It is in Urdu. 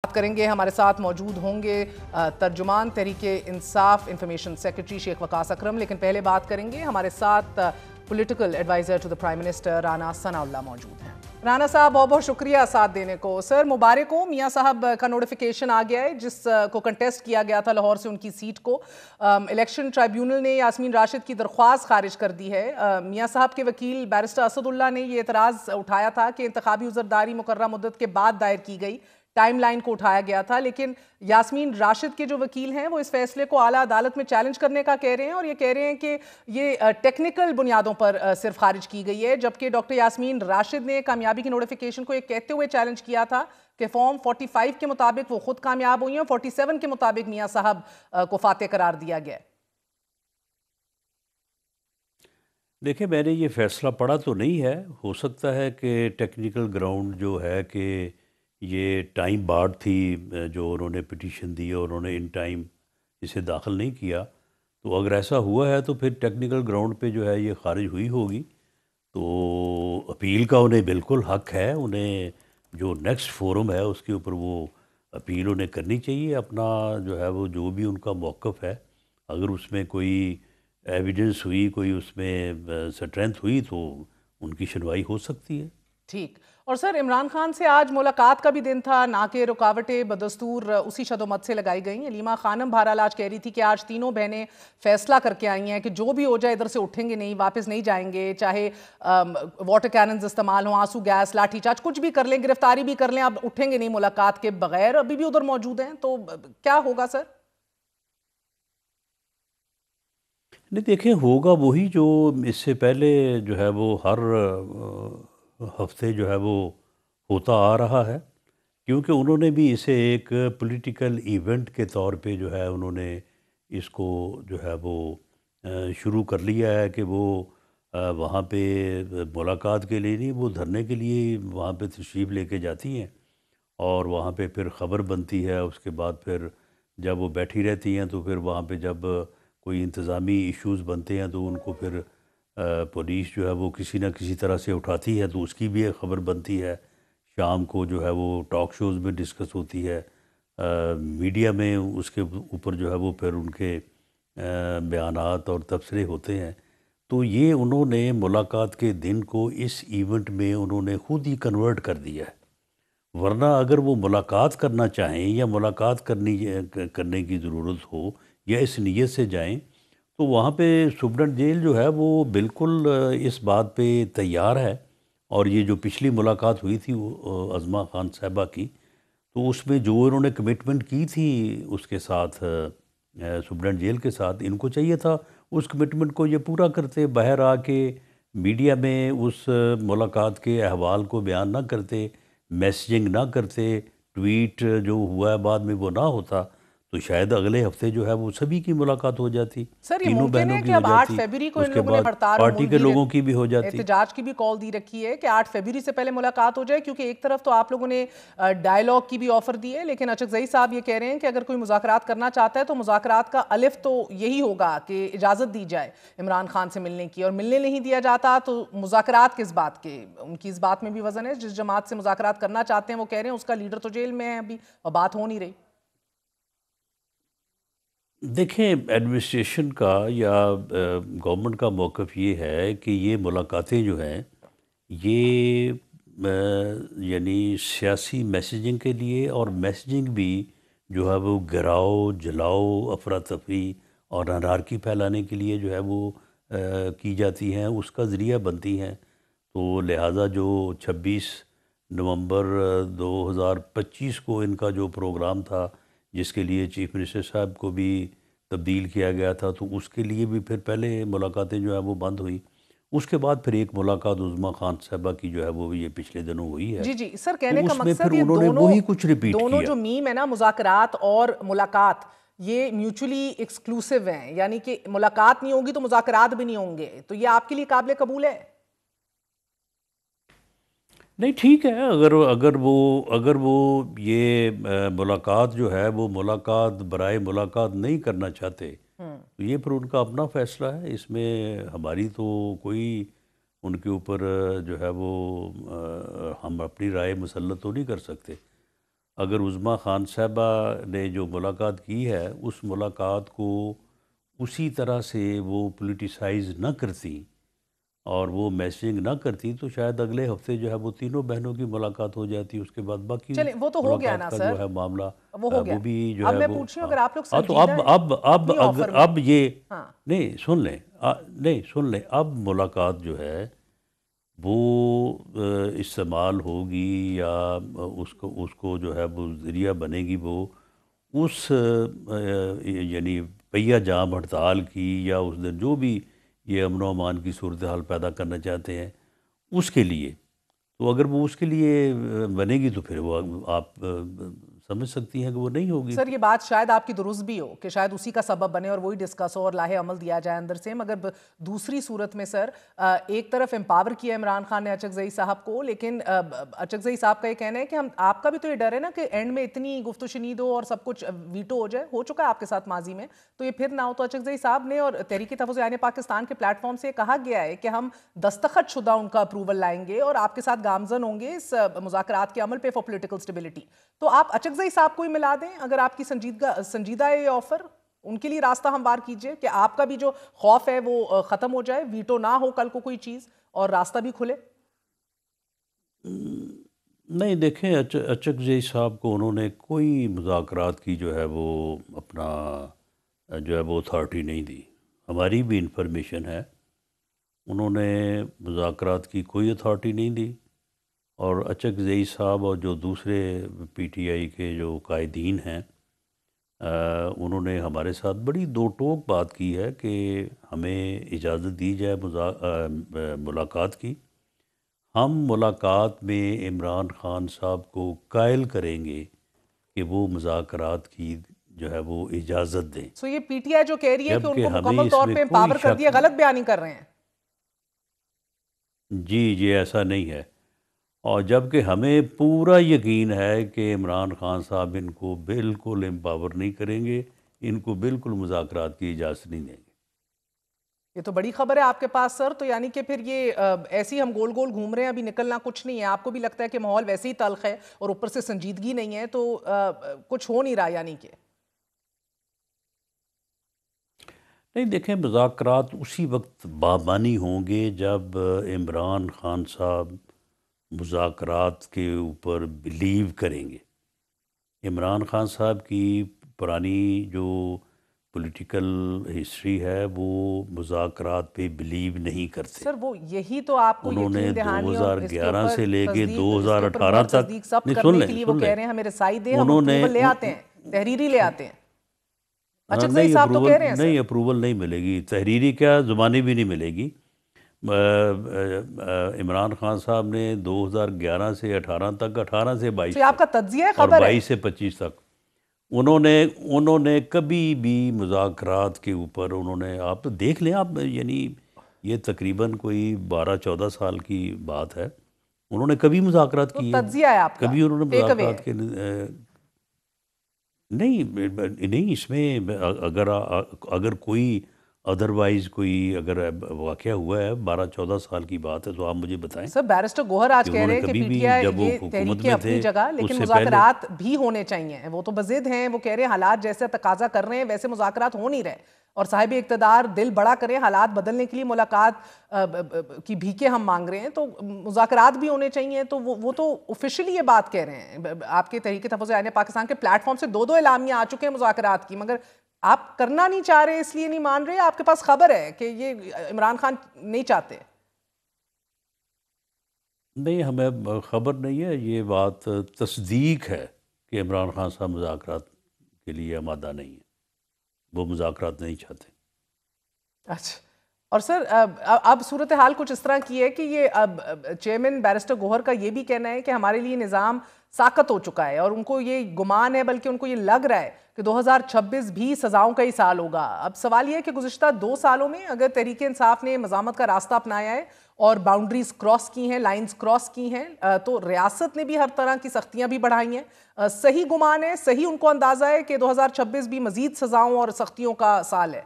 بات کریں گے. ہمارے ساتھ موجود ہوں گے ترجمان تحریک انصاف انفارمیشن سیکرٹری شیخ وقاص اکرم، لیکن پہلے بات کریں گے ہمارے ساتھ political adviser to the prime minister Rana Sanaullah موجود ہیں. رانا صاحب بہت بہت شکریہ ساتھ دینے کو. سر مبارک ہو، میاں صاحب کا نوٹیفیکیشن آ گیا ہے جس کو کنٹیسٹ کیا گیا تھا لاہور سے ان کی سیٹ کو. الیکشن ٹرائیبیونل نے یاسمین راشد کی درخواست خارج کر دی ہے. میاں صاحب کے وکیل بیرسٹر اسد اللہ نے یہ اعتراض اٹھایا تھا کہ انتخابی عذرداری مقررہ مدت کے بعد دائر کی گئی، ٹائم لائن کو اٹھایا گیا تھا، لیکن یاسمین راشد کے جو وکیل ہیں وہ اس فیصلے کو اعلیٰ عدالت میں چیلنج کرنے کا کہہ رہے ہیں، اور یہ کہہ رہے ہیں کہ یہ ٹیکنیکل بنیادوں پر صرف خارج کی گئی ہے، جبکہ ڈاکٹر یاسمین راشد نے کامیابی کی نوٹیفیکیشن کو یہ کہتے ہوئے چیلنج کیا تھا کہ فارم 45 کے مطابق وہ خود کامیاب ہوئی ہیں اور 47 کے مطابق میاں صاحب کو فاتح قرار دیا گیا ہے. دیکھیں، میں نے یہ فیصلہ پڑھا تو نہیں ہے، ہو سکتا ہے کہ ٹیکنیکل گراؤنڈ جو ہے کہ یہ ٹائم بارڈ تھی جو انہوں نے پٹیشن دی اور انہوں نے ان ٹائم اسے داخل نہیں کیا، تو اگر ایسا ہوا ہے تو پھر ٹیکنیکل گراؤنڈ پہ جو ہے یہ خارج ہوئی ہوگی. تو اپیل کا انہیں بالکل حق ہے، انہیں جو نیکسٹ فورم ہے اس کے اوپر وہ اپیل انہیں کرنی چاہیے. اپنا جو ہے وہ جو بھی ان کا موقف ہے، اگر اس میں کوئی ایویڈنس ہوئی، کوئی اس میں سٹرینتھ ہوئی تو ان کی سنوائی ہو سکتی ہے. ٹھیک. اور سر عمران خان سے آج ملاقات کا بھی دن تھا، نہ کہ رکاوٹیں بدستور اسی شد و مت سے لگائی گئیں. علیمہ خانم بہرحال آج کہہ رہی تھی کہ آج تینوں بہنیں فیصلہ کر کے آئی ہیں کہ جو بھی ہو جائے ادھر سے اٹھیں گے نہیں، واپس نہیں جائیں گے، چاہے واٹر کیننز استعمال ہوں، آنسو گیس، لاٹھی چارج، کچھ بھی کر لیں، گرفتاری بھی کر لیں، اب اٹھیں گے نہیں ملاقات کے بغیر. ابھی بھی ادھر موجود ہیں، تو کیا ہوگا سر؟ نہیں، دیکھیں، ہوگا وہی جو اس سے پہلے جو ہے وہ ہر ہفتے جو ہے وہ ہوتا آ رہا ہے، کیونکہ انہوں نے بھی اسے ایک پولیٹیکل ایونٹ کے طور پہ جو ہے انہوں نے اس کو جو ہے وہ شروع کر لیا ہے کہ وہ وہاں پہ ملاقات کے لیے نہیں، وہ دھرنے کے لیے وہاں پہ تشریف لے کے جاتی ہیں اور وہاں پہ پھر خبر بنتی ہے. اس کے بعد پھر جب وہ بیٹھی رہتی ہیں تو پھر وہاں پہ جب کوئی انتظامی ایشوز بنتے ہیں تو ان کو پھر پولیس جو ہے وہ کسی نہ کسی طرح سے اٹھاتی ہے، تو اس کی بھی ایک خبر بنتی ہے. شام کو جو ہے وہ ٹاک شوز میں ڈسکس ہوتی ہے، میڈیا میں اس کے اوپر جو ہے وہ پھر ان کے بیانات اور تبصرے ہوتے ہیں. تو یہ انہوں نے ملاقات کے دن کو اس ایونٹ میں انہوں نے خود ہی کنورٹ کر دیا ہے. ورنہ اگر وہ ملاقات کرنا چاہیں یا ملاقات کرنے کی ضرورت ہو یا اس نیت سے جائیں تو وہاں پہ سپرنٹنڈنٹ جیل جو ہے وہ بالکل اس بات پہ تیار ہے. اور یہ جو پچھلی ملاقات ہوئی تھی عظمیٰ خان صاحبہ کی، تو اس میں جو انہوں نے کمٹمنٹ کی تھی اس کے ساتھ سپرنٹنڈنٹ جیل کے ساتھ، ان کو چاہیے تھا اس کمٹمنٹ کو یہ پورا کرتے، باہر آ کے میڈیا میں اس ملاقات کے احوال کو بیان نہ کرتے، میسیجنگ نہ کرتے، ٹویٹ جو ہوا ہے بعد میں وہ نہ ہوتا، تو شاید اگلے ہفتے جو ہے وہ سبھی کی ملاقات ہو جاتی، سر یہ تینوں ممکن بہنوں ہے کی کہ ہو اب 8 جاتی، فیبری کو اس ان کے لوگوں نے بعد ہڑتال اور پارٹی کے لوگوں کی بھی ہو جاتی. احتجاج کی بھی کال دی رکھی ہے کہ 8 فیبری سے پہلے ملاقات ہو جائے، کیونکہ ایک طرف تو آپ لوگوں نے ڈائیلاگ کی بھی آفر دی ہے، لیکن اچکزئی صاحب یہ کہہ رہے ہیں کہ اگر کوئی مذاکرات کرنا چاہتا ہے تو مذاکرات کا الف تو یہی ہوگا کہ اجازت دی جائے عمران خان سے ملنے کی، اور ملنے نہیں دیا جاتا تو مذاکرات کس بات کے. ان کی اس بات میں بھی وزن ہے، جس جماعت سے مذاکرات کرنا چاہتے ہیں وہ کہہ رہے ہیں اس کا لیڈر تو جیل میں ہے ابھی اور بات ہو نہیں رہی. دیکھیں، ایڈمنسٹریشن کا یا گورنمنٹ کا موقف یہ ہے کہ یہ ملاقاتیں جو ہیں یہ یعنی سیاسی میسیجنگ کے لیے، اور میسیجنگ بھی جو ہے وہ گراؤ، جلاؤ، افراتفری اور انارکی پھیلانے کے لیے جو ہے وہ کی جاتی ہیں، اس کا ذریعہ بنتی ہیں. تو لہٰذا جو 26 نومبر 2025 کو ان کا جو پروگرام تھا جس کے لیے چیف منسٹر صاحب کو بھی تبدیل کیا گیا تھا، تو اس کے لیے بھی پھر پہلے ملاقاتیں جو ہیں وہ بند ہوئیں. اس کے بعد پھر ایک ملاقات عظمیٰ خان صاحبہ کی جو ہے وہ یہ پچھلے دنوں ہوئی ہے. جی جی سر، کہنے تو کا اس میں مقصد پھر یہ انہوں نے وہی کچھ ریپیٹ دونوں کیا. جو میم ہے نا، مذاکرات اور ملاقات، یہ میوچولی ایکسکلوسیو ہیں، یعنی کہ ملاقات نہیں ہوگی تو مذاکرات بھی نہیں ہوں گے، تو یہ آپ کے لیے قابل قبول ہے؟ نہیں، ٹھیک ہے، اگر وہ یہ ملاقات جو ہے وہ ملاقات برائے ملاقات نہیں کرنا چاہتے تو یہ پھر ان کا اپنا فیصلہ ہے، اس میں ہماری تو کوئی ان کے اوپر جو ہے وہ ہم اپنی رائے مسلط تو نہیں کر سکتے. اگر عظمیٰ خان صاحبہ نے جو ملاقات کی ہے اس ملاقات کو اسی طرح سے وہ پولیٹیسائز نہ کرتی اور وہ میسنگ نہ کرتی تو شاید اگلے ہفتے جو ہے وہ تینوں بہنوں کی ملاقات ہو جاتی، اس کے بعد باقی چلیں وہ تو ہو گیا نا ملاقات کا سر، جو ہے معاملہ وہ ہو گیا۔ وہ بھی جو اب ہے میں وہ پوچھ رہی ہوں اگر آپ لوگ ہاں تو سنجیدہ ہیں اپنی آفر میں، اب یہ ہاں نہیں سن لیں نہیں سن لیں، اب ملاقات جو ہے وہ استعمال ہوگی یا اس کو جو ہے وہ ذریعہ بنے گی وہ اس یعنی پہیہ جام ہڑتال کی یا اس دن جو بھی یہ امن و امان کی صورتحال پیدا کرنا چاہتے ہیں اس کے لیے، تو اگر وہ اس کے لیے بنے گی تو پھر وہ آپ سمجھ سکتی ہیں کہ وہ نہیں ہوگی۔ سر یہ بات شاید آپ کی درست بھی ہو کہ شاید اسی کا سبب بنے اور وہی ڈسکس ہو اور لاہے عمل دیا جائے اندر سے، مگر دوسری صورت میں سر ایک طرف امپاور کیا عمران خان نے اچکزئی صاحب کو، لیکن اچکزئی صاحب کا یہ کہنا ہے کہ آپ کا بھی تو یہ ڈر ہے نا کہ اینڈ میں اتنی گفت و شنید ہو اور سب کچھ ویٹو ہو جائے، ہو چکا ہے آپ کے ساتھ ماضی میں، تو یہ پھر نہ ہو۔ تو اچکزئی صاحب نے اور تحریک تحفظ عیان پاکستان کے پلیٹ فارم سے کہا گیا ہے کہ ہم دستخط شدہ ان کا اپروول لائیں گے اور آپ کے ساتھ گامزن ہوں گے اس مذاکرات کے عمل پہ فار پولیٹیکل سٹیبلٹی۔ تو آپ اچکزئی صاحب کو ہی ملا دیں اگر آپ کی سنجیدہ ہے یہ آفر، ان کے لیے راستہ ہموار کیجئے کہ آپ کا بھی جو خوف ہے وہ ختم ہو جائے، ویٹو نہ ہو کل کو کوئی چیز اور راستہ بھی کھلے۔ نہیں دیکھیں اچکزئی صاحب کو انہوں نے کوئی مذاکرات کی جو ہے وہ اپنا جو ہے وہ اتھارٹی نہیں دی، ہماری بھی انفارمیشن ہے انہوں نے مذاکرات کی کوئی اتھارٹی نہیں دی، اور اچکزئی صاحب اور جو دوسرے پی ٹی آئی کے جو قائدین ہیں انہوں نے ہمارے ساتھ بڑی دو ٹوک بات کی ہے کہ ہمیں اجازت دی جائے ملاقات کی، ہم ملاقات میں عمران خان صاحب کو قائل کریں گے کہ وہ مذاکرات کی جو ہے وہ اجازت دیں۔ سو یہ پی ٹی آئی جو کہہ رہی ہے کہ ان جبکہ کو ہمیں مکمل اس طور میں پہ کوئی امپاور کر دیا، غلط بیانی کر رہے ہیں۔ جی ایسا نہیں ہے، اور جبکہ ہمیں پورا یقین ہے کہ عمران خان صاحب ان کو بالکل امپاور نہیں کریں گے، ان کو بالکل مذاکرات کی اجازت نہیں دیں گے۔ یہ تو بڑی خبر ہے آپ کے پاس سر، تو یعنی کہ پھر یہ ایسی ہم گول گول گھوم رہے ہیں، ابھی نکلنا کچھ نہیں ہے، آپ کو بھی لگتا ہے کہ ماحول ویسے ہی تلخ ہے اور اوپر سے سنجیدگی نہیں ہے تو کچھ ہو نہیں رہا یعنی کہ؟ نہیں دیکھیں مذاکرات اسی وقت بامانی ہوں گے جب عمران خان صاحب مذاکرات کے اوپر بلیو کریں گے۔ عمران خان صاحب کی پرانی جو پولیٹیکل ہسٹری ہے وہ مذاکرات پہ بلیو نہیں کرتے۔ سر وہ یہی تو آپ کو انہوں نے یقین دہانی اور اس کے 2011 اوپر سے لے کے تصدیق، اس کے اوپر 2018 مہر تک تصدیق ثبت نہیں کرنے کے لیے وہ کہہ رہے ہیں ہمیں رسائی دیں، ہم انہوں نے اپروول لے آتے ہیں، تحریری لے آتے ہیں۔ اچکزئی نہیں صاحب تو کہہ رہے ہیں سر۔ نہیں اپروول نہیں ملے گی، تحریری کیا زبانی بھی نہیں ملے گی۔ عمران خان صاحب نے 2011 سے 18 تک، 18 سے 22 تو یہ آپ کا تک تجزیہ اور خبر ہے؟ 22 سے 25 تک انہوں نے کبھی بھی مذاکرات کے اوپر انہوں نے، آپ تو دیکھ لیں آپ، یعنی یہ تقریباً کوئی 12-14 سال کی بات ہے، انہوں نے کبھی مذاکرات تو کیے تجزیہ ہے آپ کا، کبھی انہوں نے ٹیک اوے مذاکرات کے نہیں اس میں اگر کوئی ادروائز کوئی اگر واقعہ ہوا ہے 12-14 سال کی بات ہے تو آپ مجھے بتائیں۔ سر بیرسٹر گوہر آج کہ کہہ انہوں رہے نے ہیں کہ کبھی پی بھی ٹی آئی جب وہ یہ حکومت تحریکیں میں اپنی تھے جگہ، اس لیکن سے پہلے مذاکرات بھی ہونے چاہیے، وہ تو بضد ہیں، وہ کہہ رہے ہیں حالات جیسے تقاضا کر رہے ہیں ویسے مذاکرات ہو نہیں رہے، اور صاحب اقتدار دل بڑا کرے، حالات بدلنے کے لیے ملاقات کی بھیکیں ہم مانگ رہے ہیں، تو مذاکرات بھی ہونے چاہیے، تو وہ تو آفیشلی یہ بات کہہ رہے ہیں۔ آپ کے تحریک تحفظ عیان پاکستان کے پلیٹ فارم سے دو اعلامیہ آ چکے ہیں مذاکرات کی، مگر آپ کرنا نہیں چاہ رہے اس لیے نہیں مان رہے، آپ کے پاس خبر ہے کہ یہ عمران خان نہیں چاہتے؟ نہیں ہمیں خبر نہیں ہے، یہ بات تصدیق ہے کہ عمران خان صاحب مذاکرات کے لیے آمادہ نہیں ہے، وہ مذاکرات نہیں چاہتے۔ اچھا، اور سر اب صورتحال کچھ اس طرح کی ہے کہ یہ چیئرمین بیرسٹر گوہر کا یہ بھی کہنا ہے کہ ہمارے لیے نظام ساقط ہو چکا ہے، اور ان کو یہ گمان ہے، بلکہ ان کو یہ لگ رہا ہے کہ 2026 بھی سزاؤں کا ہی سال ہوگا۔ اب سوال یہ ہے کہ گزشتہ 2 سالوں میں اگر تحریک انصاف نے مزاحمت کا راستہ اپنایا ہے اور باؤنڈریز کراس کی ہیں، لائنز کراس کی ہیں، تو ریاست نے بھی ہر طرح کی سختیاں بھی بڑھائی ہیں۔ صحیح گمان ہے، صحیح ان کو اندازہ ہے کہ 2026 بھی مزید سزاؤں اور سختیوں کا سال ہے؟